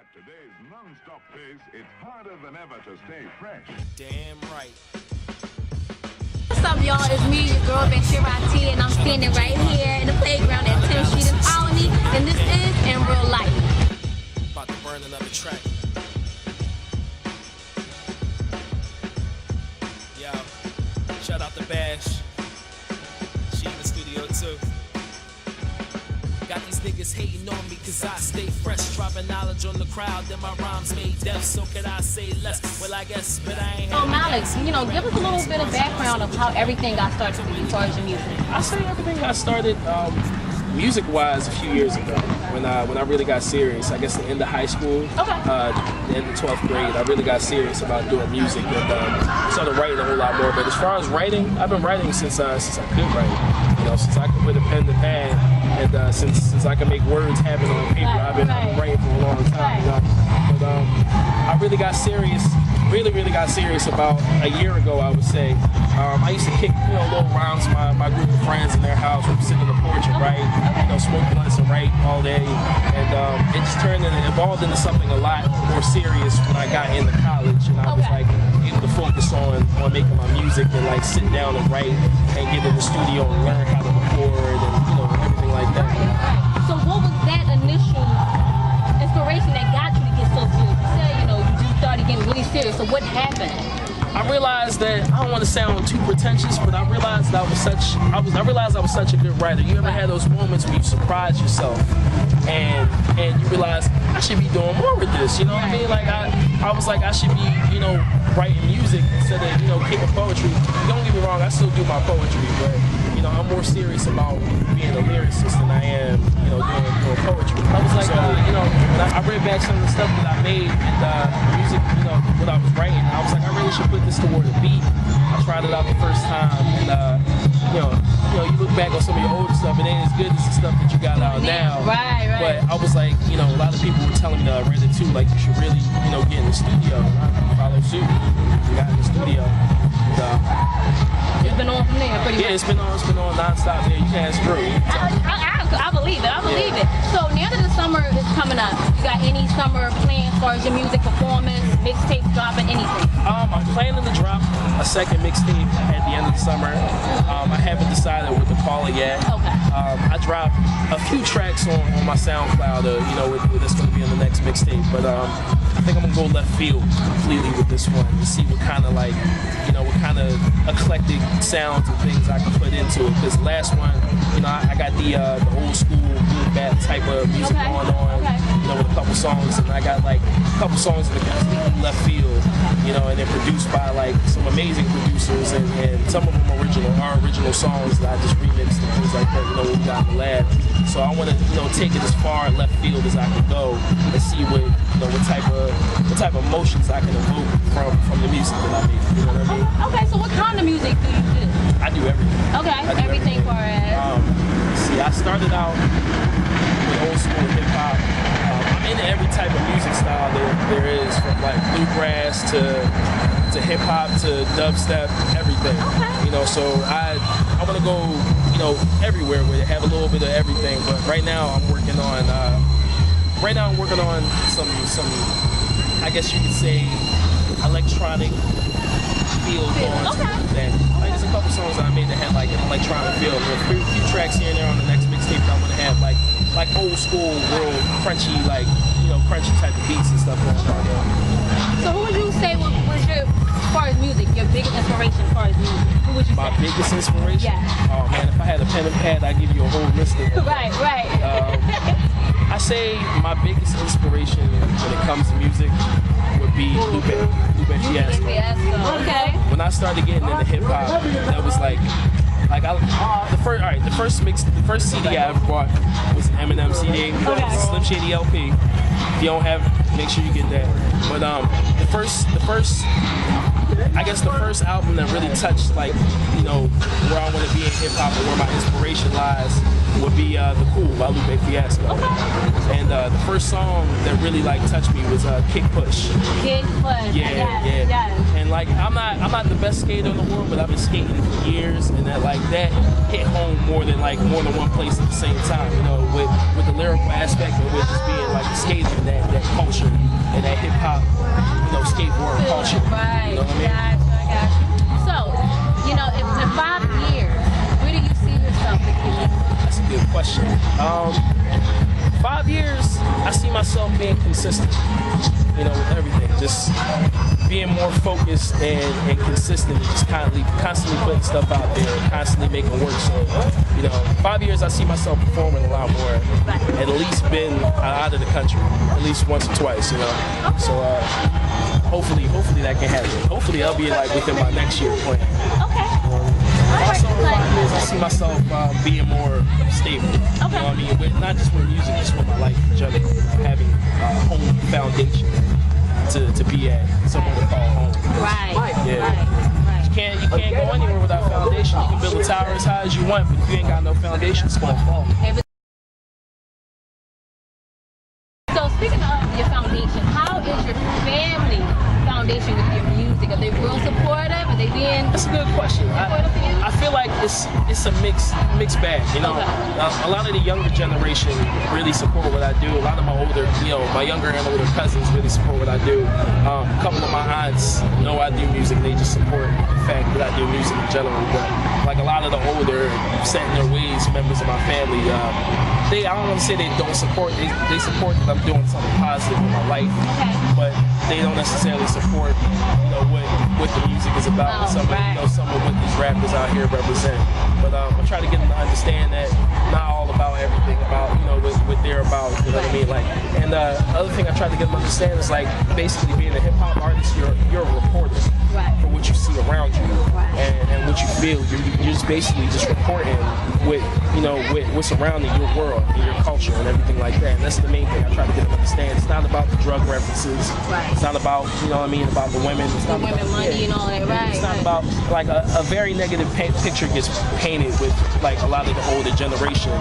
At today's non-stop pace, it's harder than ever to stay fresh. Damn right. What's up, y'all? It's me, your girl, Bashira Muhammad, and I'm standing right here in the playground at 10th Street in Albany, and this is In Real Life. About to burn another track. Yo, shout out to Bash. She in the studio too. Got these niggas hating on me cause I stay fresh, dropping knowledge on the crowd, then my rhymes made deaf, so could I say less? Well, I guess, but I ain't So, Malic, give us a little bit of background of how everything got started for you as far as your music. I say everything got started music-wise a few years ago when I really got serious. I guess the end of high school, the end of 12th grade, I really got serious about doing music and started writing a whole lot more. But as far as writing, I've been writing since I could write. Since I could put a pen to pad, and since I can make words happen on paper, I've been writing for a long time. But I really got serious. Really got serious about a year ago, I would say. I used to kick little rounds with my group of friends in their house. We'd sit in the porch and write, smoke blunts and write all day. And it just evolved into something a lot more serious when I got into college, and I was able to focus on making my music and sit down and write and get in the studio and learn how to record and everything like that. So what was that initial inspiration that got you to get so serious? You said you started getting really serious. So what happened? I realized that I don't want to sound too pretentious, but I realized I was such a good writer. You ever had those moments where you surprise yourself and you realize I should be doing more with this? You know what I mean? I was like I should be writing music instead of kicking poetry. Don't get me wrong, I still do my poetry, but I'm more serious about being a lyricist than I am doing poetry. I was like I read back some of the stuff that I made and music, what I was writing. I was like, I really should put this toward a beat. I tried it out the first time, and you look back on some of your older stuff, it ain't as good as the stuff that you got out now. Right. But I was like, a lot of people were telling me that I read it too, like you should really, get in the studio. And I follow suit. We got in the studio. It's been on from there, pretty much. Yeah, it's been on nonstop. Yeah, you can ask Drew. I believe it. I believe it. So now that the summer is coming up, you got any summer plans as far as your music performance, mixtapes dropping, anything? I'm planning to drop a second mixtape at the end of the summer. I haven't decided what to call it yet. Okay. I dropped a few tracks on my SoundCloud, that's going to be on the next mixtape. But I think I'm going to go left field completely with this one to see what kind of what kind of eclectic sounds and things I can put into it. Because the last one, I got the old school boom bap type of music going on, with a couple songs, and I got a couple songs that are completely left field, and they're produced by some amazing producers, and some of them are original songs that I just remixed and things like that, what we got in the lab. So I want to, take it as far left field as I can go and see what type of emotions I can evoke from the music that I make. You know what I mean? Okay, so what kind of music do you do? I do everything. Okay, everything for us. I started out with old school hip hop. I'm into every type of music style there is, from bluegrass to hip hop to dubstep, everything. Okay. So I want to go everywhere with it, have a little bit of everything. But right now I'm working on some I guess you could say electronic feel going to that. There's a couple songs that I made that had an electronic feel. There's a few tracks here and there on the next mixtape that I want to have like old school, real crunchy, crunchy type of beats and stuff going on there. So who would you say was your, as far as music, your biggest inspiration as far as music? Who would you say? My biggest inspiration? Yeah. Oh man, if I had a pen and pad, I'd give you a whole list of them. Right. I say my biggest inspiration when it comes to music would be Lupe Fiasco. Okay. When I started getting into hip hop, that was the first CD I ever bought was an Eminem CD. It was a Slim Shady LP. If you don't have it, make sure you get that. But the first album that really touched where I want to be in hip hop and where my inspiration lies would be The Cool by Lupe Fiasco. Okay. And the first song that really touched me was Kick Push. Kick Push. Yeah. And I'm not the best skater in the world, but I've been skating for years, and that hit home more than one place at the same time. With the lyrical aspect of it just being a skating that culture and that hip hop, skateboard culture. Right. You know what I mean? I got you. So, in 5 years, where do you see yourself again? That's a good question. 5 years, I see myself being consistent, with everything. Just being more focused and consistent and just constantly putting stuff out there, constantly making work. So, 5 years, I see myself performing a lot more. At least been out of the country, at least once or twice, So, hopefully that can happen. Hopefully I'll be within my next year plan. Okay. Also, in 5 years, I see myself being more stable. Okay. You know what I mean? Not just with music, just with my life in general. Having a home foundation to be at, somewhere to call home. Right. Yeah. Right. You can't go anywhere without foundation. You can build a tower as high as you want, but if you ain't got no foundation, it's gonna fall. So speaking of your foundation, how is your family foundation with your music? Are they real supportive? Are they being That's a good question. I feel like it's a mixed bag. A lot of the younger generation really support what I do. A lot of my older, my younger and older cousins really support what I do. A couple of my aunts know I do music. They just support the fact that I do music in general. But a lot of the older, set in their ways members of my family, I don't want to say they don't support. They support that I'm doing something positive in my life, but they don't necessarily support, what the music is about. Some of what these rappers out here represent. But I try to get them to understand that not all about everything about what they're about. You know what I mean? And the other thing I try to get them to understand is basically being a hip hop artist, you're a reporter for what you see around you and what you feel. You're just basically just reporting what's surrounding your world and your culture and everything like that. And that's the main thing I try to get them to understand. It's not about the drug references. It's not about about the women. It's not women, money, and all that. Right. It's not about a very negative picture gets painted with a lot of the older generation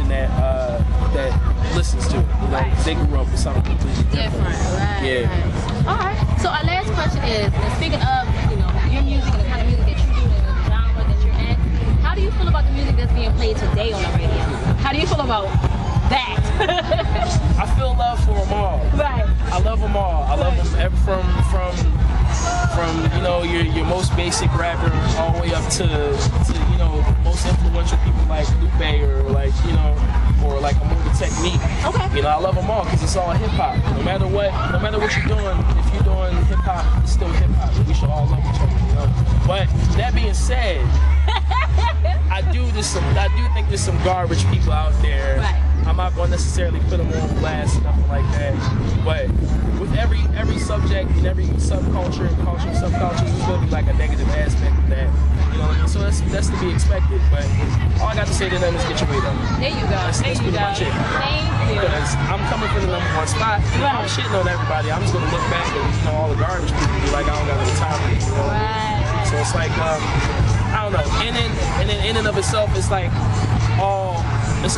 that listens to it. They grew up with something completely different. Right. Yeah. Right. All right. So our last question is, speaking of your music and the kind of music that you do and the genre that you're in, how do you feel about the music that's being played today on the radio? How do you feel about that? I feel love for them all. Right. I love them all. I love them from your most basic rapper all the way up to most influential people like Lupe or or a Motor Technique. Okay. I love them all because it's all hip hop. No matter what you're doing, if you're doing hip hop, it's still hip hop. We should all love each other. But that being said, I do think there's some garbage people out there. Right. I'm not going to necessarily put them on blast or nothing like that. But with every subject and every subculture and subculture, there's going to be a negative aspect of that. You know what I mean? So that's to be expected. But all I got to say to them is get your weight up. There you go. That's pretty much it. Thank you. Because I'm coming from the #1 spot. I'm shitting on everybody. I'm just going to look back at all the garbage people be like, I don't got any time for this. Right. So it's I don't know. And then in and of itself, it's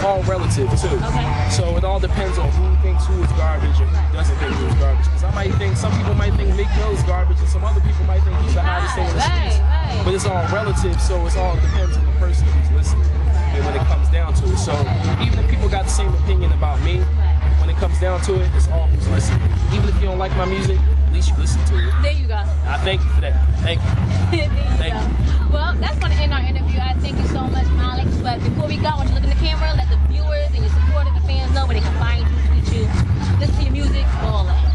all relative too. Okay. So it all depends on who thinks who is garbage or who doesn't think who is garbage. Because some people might think Meek Mill is garbage, and some other people might think he's the hottest thing in the streets. Right. But it's all relative, so it all depends on the person who's listening. And when it comes down to it, so even if people got the same opinion about me, when it comes down to it, it's all who's listening. Even if you don't like my music, at least you listen to it. There you go. I thank you for that. Thank you. Thank you. Well, that's going to end our interview. I thank you so much, Malic. But before we go, I want you to look in the camera, let the viewers and your supporters, the fans know where they can find you, tweet you, listen to your music, all that.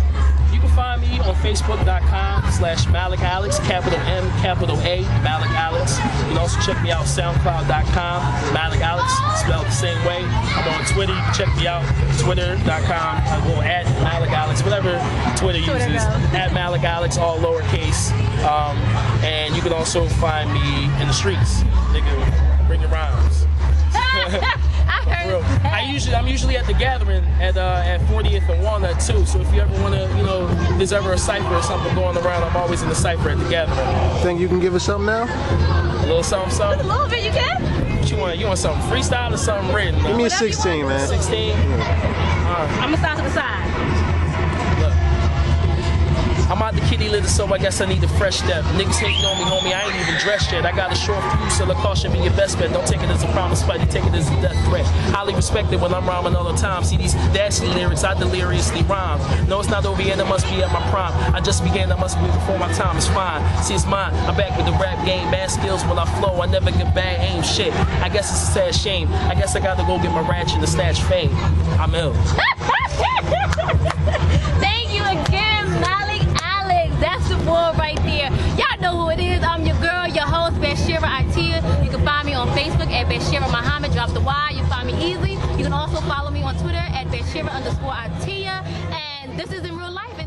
You can find me on Facebook.com/Malic Alex, capital M, capital A, Malic Alex. You can also check me out SoundCloud.com, Malic Alex, spelled the same way. I'm on Twitter. You can check me out Twitter.com. I go at Malic Alex, whatever Twitter uses, at Malic Alex, all lowercase. And you can also find me in the streets. Nigga, bring your rhymes. I'm usually at the gathering at 40th and Walnut too. So if you ever want to, there's ever a cipher or something going around, I'm always in the cipher at the gathering. Think you can give us something now? A little something, something. A little bit, you can. What you want? You want something freestyle or something written? Give me a 16, man. 16. I'm gonna start to the side. Look. I'm out the kitty litter, so I guess I need a fresh step. Niggas hating on me, homie, I ain't even dressed yet. I got a short fuse, so the caution be your best bet. Don't take it as a promise, buddy, take it as a death threat. Highly respected when I'm rhyming all the time. See these dashy lyrics, I deliriously rhyme. No, it's not over yet, I must be at my prime. I just began, I must be before my time is fine. See, it's mine, I'm back with the rap game. Mad skills when I flow, I never get bad aim. Shit, I guess it's a sad shame. I guess I gotta go get my ratchet and snatch fame. I'm ill. Thank you again, Malic Alex. That's the boy right there. Y'all know who it is. I'm your girl, your host, Bashira Muhammad. You can find me on Facebook at Bashira Muhammad. Drop the Y. You find me easily. You can also follow me on Twitter at Bashira_Muhammad. And this is in real life.